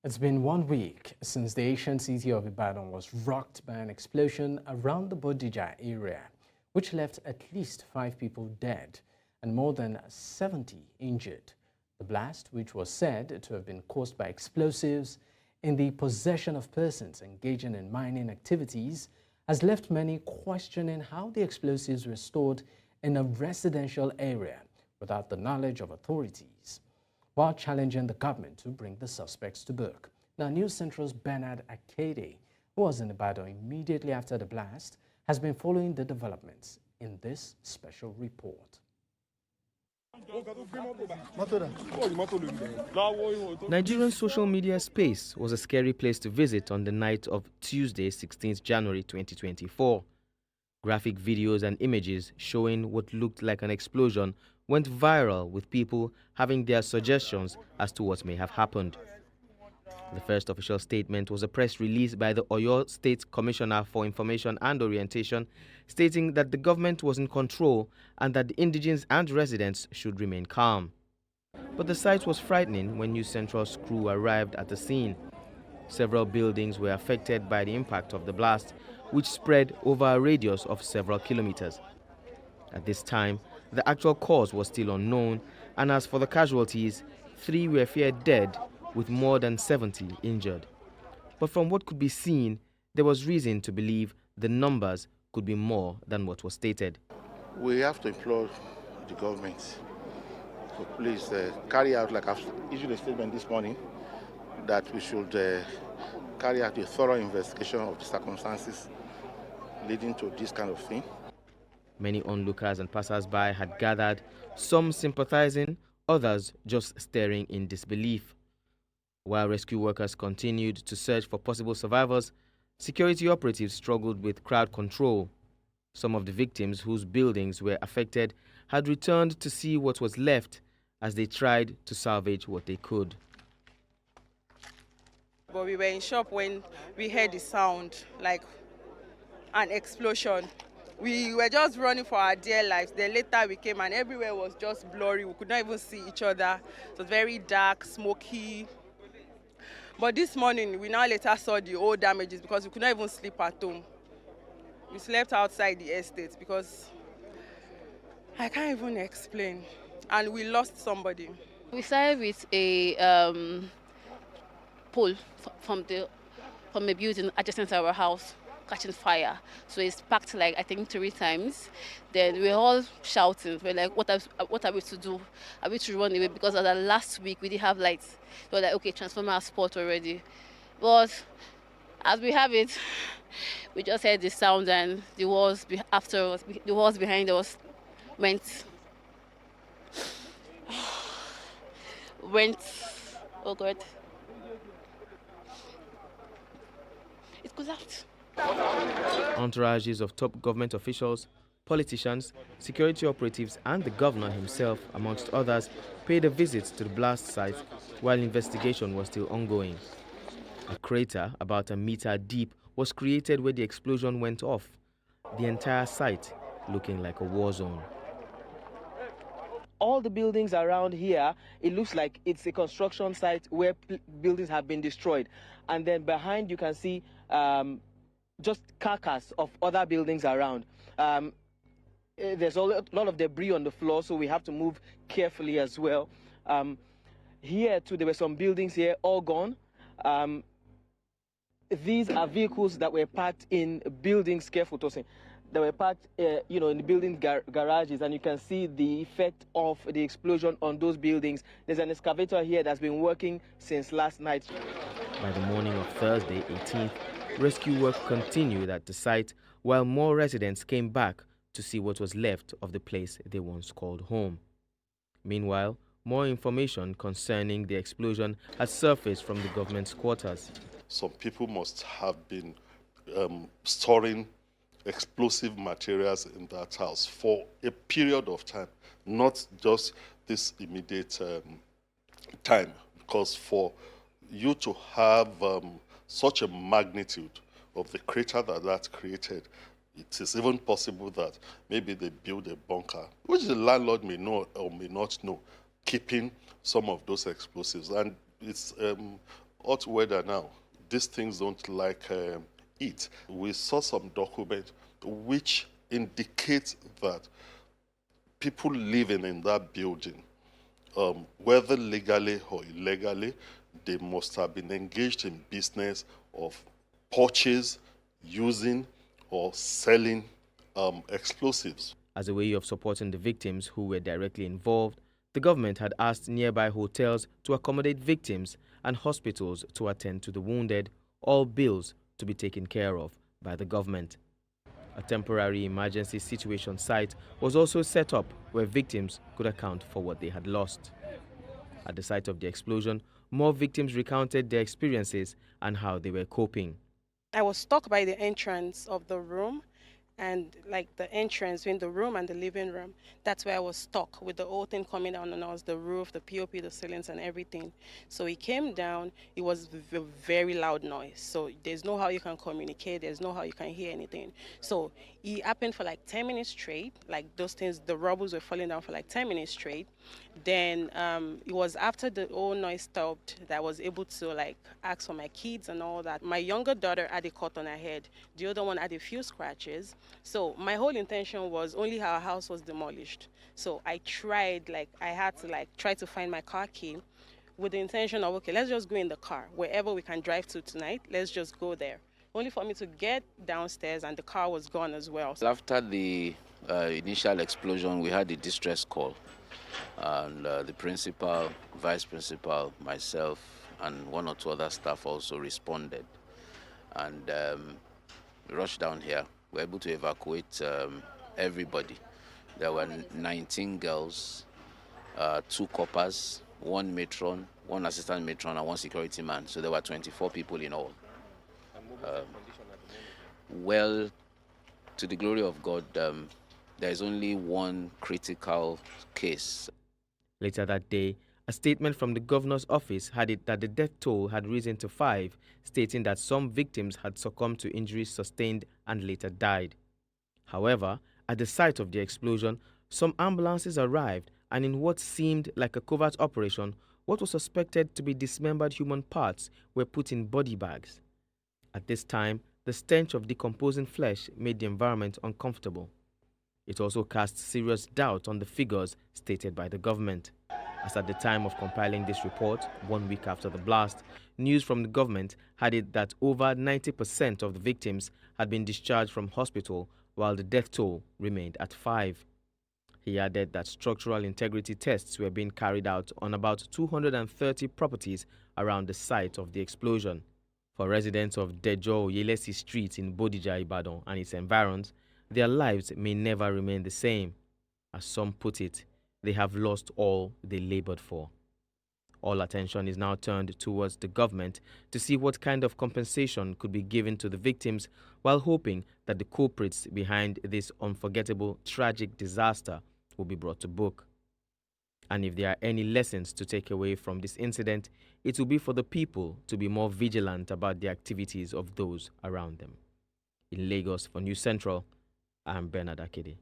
It's been 1 week since the ancient city of Ibadan was rocked by an explosion around the Bodija area, which left at least 5 people dead and more than 70 injured. The blast, which was said to have been caused by explosives in the possession of persons engaging in mining activities, has left many questioning how the explosives were stored in a residential area without the knowledge of authorities, while challenging the government to bring the suspects to book. Now, News Central's Bernard Akede, who was in Ibadan immediately after the blast, has been following the developments in this special report. Nigerian social media space was a scary place to visit on the night of Tuesday, 16th January 2024. Graphic videos and images showing what looked like an explosion went viral, with people having their suggestions as to what may have happened. The first official statement was a press release by the Oyo State Commissioner for Information and Orientation, stating that the government was in control and that the indigents and residents should remain calm. But the sight was frightening when News Central's crew arrived at the scene. Several buildings were affected by the impact of the blast, which spread over a radius of several kilometers. At this time, the actual cause was still unknown, and as for the casualties, 3 were feared dead, with more than 70 injured. But from what could be seen, there was reason to believe the numbers could be more than what was stated. We have to implore the government to please carry out, like I've issued a statement this morning, that we should carry out a thorough investigation of the circumstances leading to this kind of thing. Many onlookers and passers-by had gathered, some sympathizing, others just staring in disbelief. While rescue workers continued to search for possible survivors, security operatives struggled with crowd control. Some of the victims whose buildings were affected had returned to see what was left as they tried to salvage what they could. But we were in shock when we heard the sound, like an explosion. We were just running for our dear lives. Then later we came and everywhere was just blurry. We could not even see each other. It was very dark, smoky. But this morning, we now later saw the old damages because we could not even sleep at home. We slept outside the estate because I can't even explain. And we lost somebody. We started with a pole from a building adjacent to our house catching fire. So it's packed like, I think, 3 times. Then we're all shouting. We're like, what are we to do? Are we to run away? Because of the last week we didn't have lights. So we're like, okay, transformer has spot already. But as we have it, we just heard the sound and the walls after us, the walls behind us went, oh God. It collapsed. Entourages of top government officials, politicians, security operatives and the governor himself, amongst others, paid a visit to the blast site while investigation was still ongoing. A crater about a meter deep was created where the explosion went off, the entire site looking like a war zone. All the buildings around here, it looks like it's a construction site where buildings have been destroyed. And then behind you can see just carcass of other buildings around. There's a lot of debris on the floor, so we have to move carefully as well. Here too, there were some buildings here, all gone. These are vehicles that were parked in buildings, careful Tosin, that were parked in the building garages, and you can see the effect of the explosion on those buildings. There's an excavator here that's been working since last night. By the morning of Thursday, 18th, rescue work continued at the site while more residents came back to see what was left of the place they once called home. Meanwhile, more information concerning the explosion has surfaced from the government's quarters. Some people must have been storing explosive materials in that house for a period of time, not just this immediate time, because for you to have such a magnitude of the crater that created, it is even possible that maybe they build a bunker, which the landlord may know or may not know, keeping some of those explosives. And it's hot weather now, these things don't like heat. We saw some document which indicate that people living in that building, whether legally or illegally, they must have been engaged in business of purchase, using, or selling explosives. As a way of supporting the victims who were directly involved, the government had asked nearby hotels to accommodate victims and hospitals to attend to the wounded, all bills to be taken care of by the government. A temporary emergency situation site was also set up where victims could account for what they had lost. At the site of the explosion, more victims recounted their experiences and how they were coping. I was stuck by the entrance of the room, and like the entrance between the room and the living room, that's where I was stuck with the whole thing coming down on us, the roof, the POP, the ceilings and everything. So it came down, it was a very loud noise. So there's no how you can communicate, there's no how you can hear anything. So it happened for like 10 minutes straight, like those things, the rubbles were falling down for like 10 minutes straight. Then it was after the whole noise stopped that I was able to like ask for my kids and all that. My younger daughter had a cut on her head. The other one had a few scratches. So my whole intention was only our house was demolished. So I tried, like I had to like try to find my car key with the intention of, okay, let's just go in the car. Wherever we can drive to tonight, let's just go there. Only for me to get downstairs and the car was gone as well. After the initial explosion, we had a distress call. And the principal, vice principal, myself, and one or two other staff also responded. And we rushed down here. We were able to evacuate everybody. There were 19 girls, 2 coppers, 1 matron, 1 assistant matron, and 1 security man. So there were 24 people in all. Well, to the glory of God, there is only 1 critical case. Later that day, a statement from the governor's office had it that the death toll had risen to 5, stating that some victims had succumbed to injuries sustained and later died. However, at the site of the explosion, some ambulances arrived, and in what seemed like a covert operation, what was suspected to be dismembered human parts were put in body bags. At this time, the stench of decomposing flesh made the environment uncomfortable. It also cast serious doubt on the figures stated by the government. As at the time of compiling this report, 1 week after the blast, news from the government had it that over 90% of the victims had been discharged from hospital, while the death toll remained at 5. He added that structural integrity tests were being carried out on about 230 properties around the site of the explosion. For residents of Dejo Yelesi Street in Bodija, Ibadan and its environs, their lives may never remain the same. As some put it, they have lost all they labored for. All attention is now turned towards the government to see what kind of compensation could be given to the victims, while hoping that the culprits behind this unforgettable, tragic disaster will be brought to book. And if there are any lessons to take away from this incident, it will be for the people to be more vigilant about the activities of those around them. In Lagos for News Central, I'm Bernard Akede.